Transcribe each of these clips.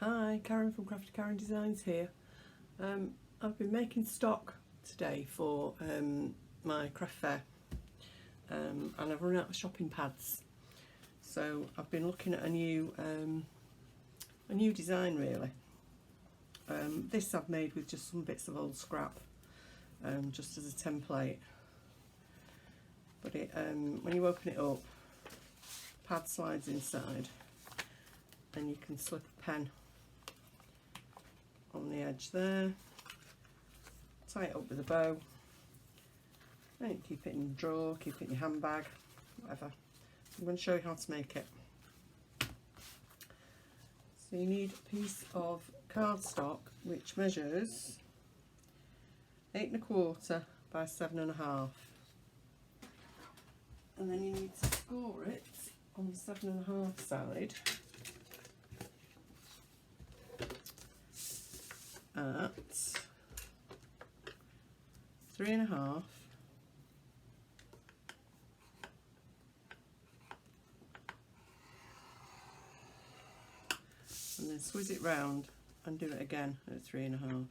Hi, Karen from Crafty Karen Designs here. I've been making stock today for my craft fair, and I've run out of shopping pads. So I've been looking at a new design really. This I've made with just some bits of old scrap, just as a template. But it, when you open it up, pad slides inside, and you can slip a pen on the edge there, tie it up with a bow, and keep it in your drawer, keep it in your handbag, whatever. I'm going to show you how to make it. So you need a piece of cardstock which measures 8 1/4 by 7 1/2, and then you need to score it on the 7 1/2 side at 3 1/2 and then squeeze it round and do it again at 3 1/2.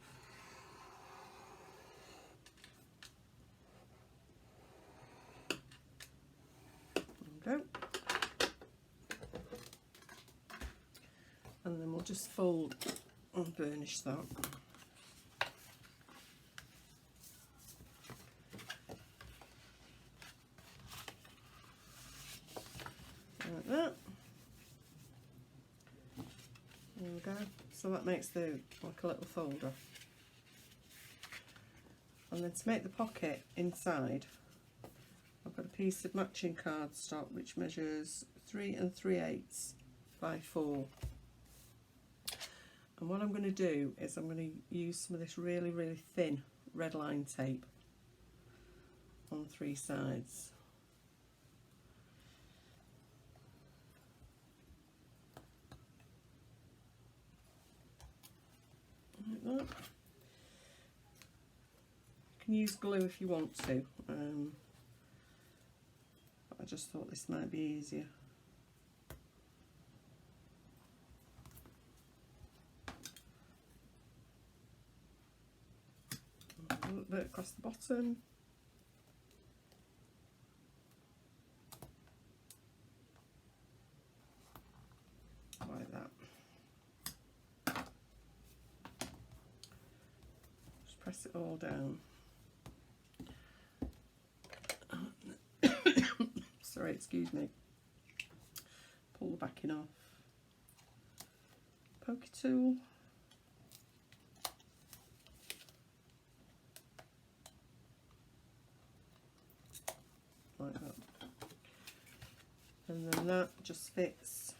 There we go. And then we'll just fold and burnish that. Like that. There we go. So that makes the like a little folder. And then to make the pocket inside, I've got a piece of matching cardstock which measures 3 3/8 by 4. And what I'm going to do is I'm going to use some of this really thin red line tape on 3 sides. Like that. You can use glue if you want to, but I just thought this might be easier. A little bit across the bottom. Like that. Just press it all down. Sorry, excuse me. Pull the backing off. Pokey tool. Like that. And then that just fits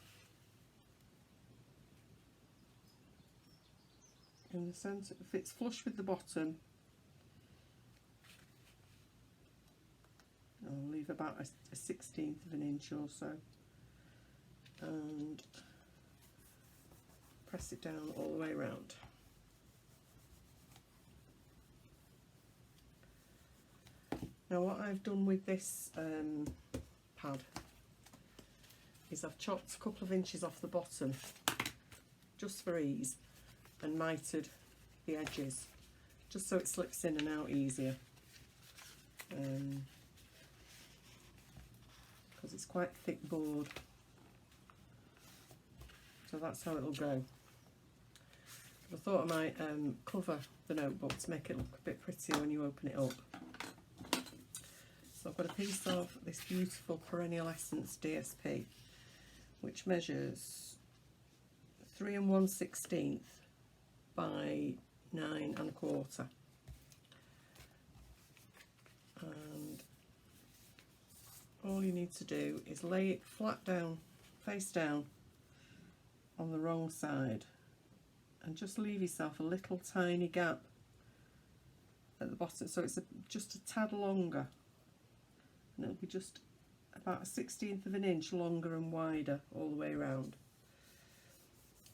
in the centre. It fits flush with the bottom. I'll leave about a 1/16 of an inch or so, and press it down all the way around. Now what I've done with this pad is I've chopped a couple of inches off the bottom just for ease and mitered the edges just so it slips in and out easier, because it's quite thick board, so that's how it'll go. I thought I might cover the notebook to make it look a bit prettier when you open it up. So I've got a piece of this beautiful Perrenial Essence DSP which measures 3 1/16 by 9 1/4, and all you need to do is lay it flat down, face down on the wrong side, and just leave yourself a little tiny gap at the bottom, so it's just a tad longer, and it'll be just about a 1/16 of an inch longer and wider all the way around.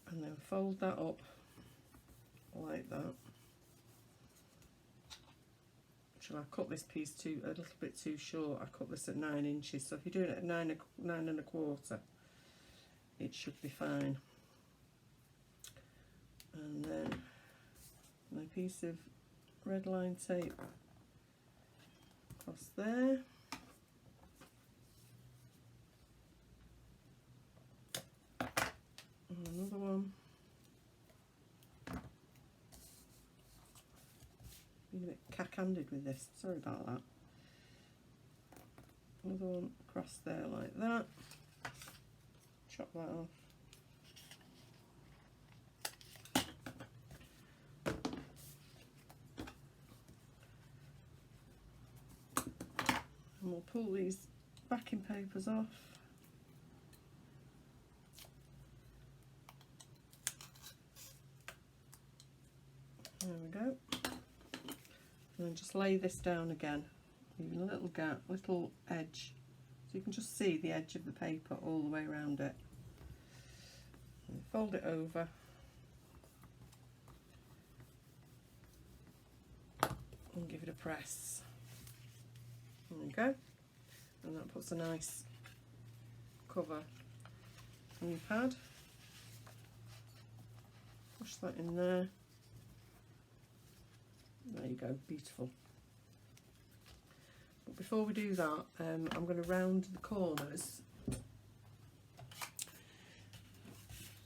And then fold that up like that. Actually, I cut this piece a little bit too short. I cut this at 9 inches, so if you're doing it at 9 1/4, it should be fine. And then my piece of red line tape across there. And another one. Been a bit cack-handed with this, sorry about that. Another one across there like that. Chop that off. And we'll pull these backing papers off. There we go. And then just lay this down again, leaving a little gap, little edge, so you can just see the edge of the paper all the way around it. And fold it over. And give it a press. There we go. And that puts a nice cover on your pad. Push that in there. There you go, beautiful. But before we do that, I'm going to round the corners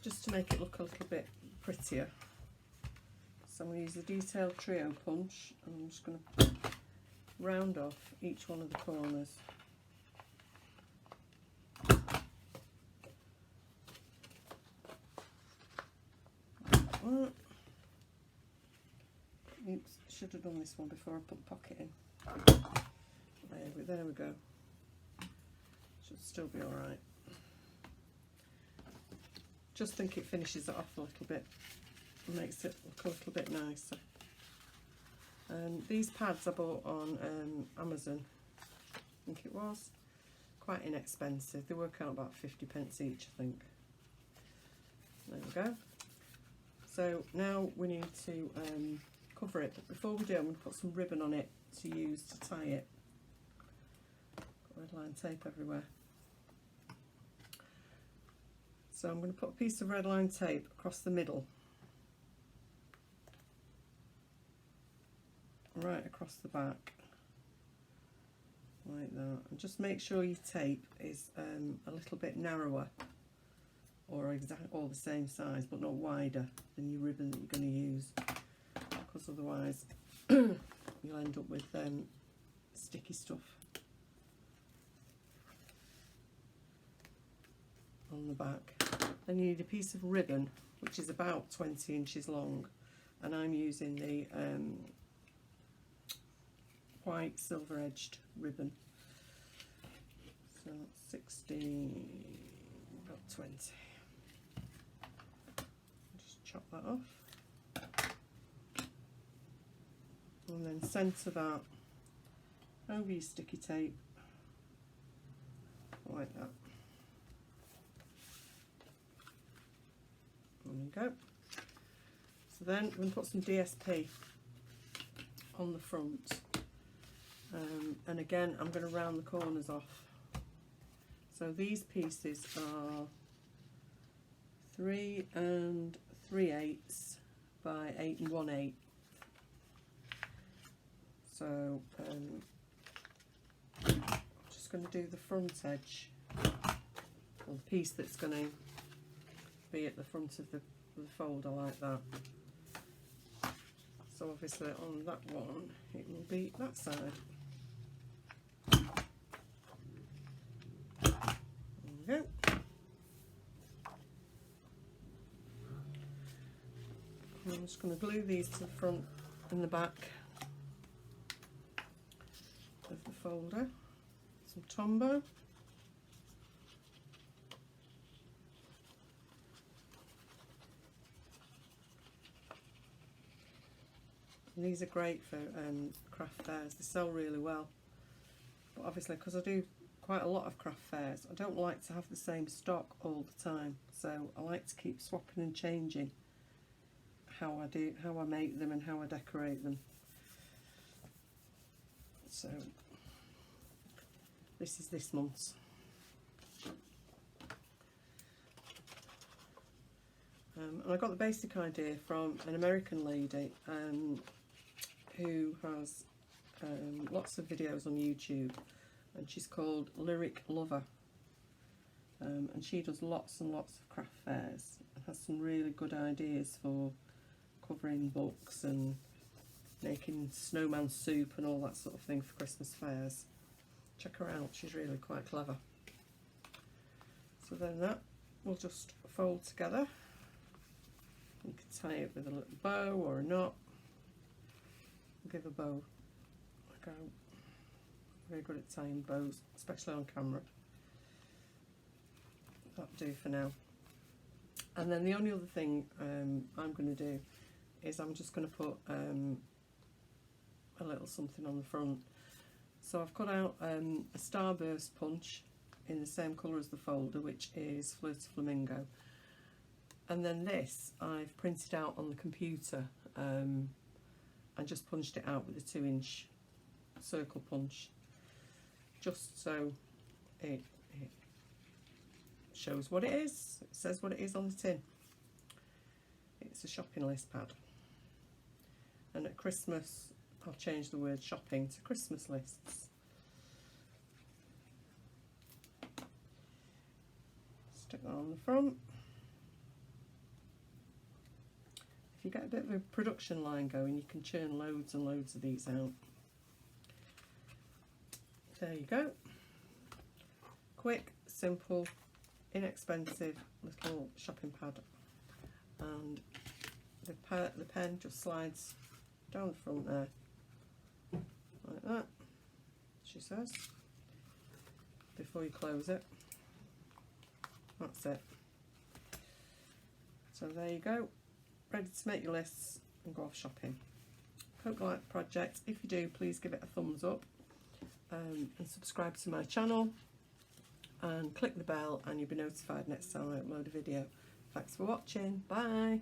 just to make it look a little bit prettier. So I'm going to use the detail trio punch, and I'm just going to round off each one of the corners. Like that. Oops, should have done this one before I put the pocket in. There we go. Should still be alright. Just think it finishes it off a little bit and makes it look a little bit nicer. These pads I bought on Amazon, I think it was. Quite inexpensive. They work out about 50p each, I think. There we go. So now we need to cover it, but before we do, I'm going to put some ribbon on it to use to tie it. Got red line tape everywhere. So I'm going to put a piece of red line tape across the middle, right across the back, like that. And just make sure your tape is a little bit narrower, or all the same size, but not wider than your ribbon that you're going to use. Because otherwise you'll end up with sticky stuff on the back. Then you need a piece of ribbon which is about 20 inches long, and I'm using the white silver edged ribbon. So that's 16, about 20. Just chop that off. And then centre that over your sticky tape, like that. There you go. So then we're going to put some DSP on the front. And again, I'm going to round the corners off. So these pieces are 3 3/8 by 8 1/8. So I'm just going to do the front edge, or the piece that's going to be at the front of the folder like that. So obviously on that one it will be that side. There we go. And I'm just going to glue these to the front and the back of the folder. Some Tombow. And these are great for craft fairs. They sell really well. But obviously, because I do quite a lot of craft fairs, I don't like to have the same stock all the time. So I like to keep swapping and changing how I make them and how I decorate them. So this is this month's. And I got the basic idea from an American lady who has lots of videos on YouTube, and she's called Lyric Lover, and she does lots and lots of craft fairs and has some really good ideas for covering books and making snowman soup and all that sort of thing for Christmas fairs. Check her out, she's really quite clever. So then that will just fold together. You can tie it with a little bow or a knot. I'll give a bow a go. Very good at tying bows, especially on camera. That'll do for now. And then the only other thing I'm going to do is I'm just going to put a little something on the front. So I've cut out a starburst punch in the same colour as the folder, which is Flirty Flamingo. And then this I've printed out on the computer and just punched it out with a 2-inch circle punch, just so it shows what it is. It says what it is on the tin. It's a shopping list pad. And at Christmas I'll change the word shopping to Christmas lists. Stick that on the front. If you get a bit of a production line going, you can churn loads and loads of these out. There you go. Quick, simple, inexpensive little shopping pad. And the pen just slides down the front there, like that, she says, before you close it. That's it. So there you go, ready to make your lists and go off shopping. Hope you like the project. If you do, please give it a thumbs up and subscribe to my channel and click the bell and you'll be notified next time I upload a video. Thanks for watching, bye.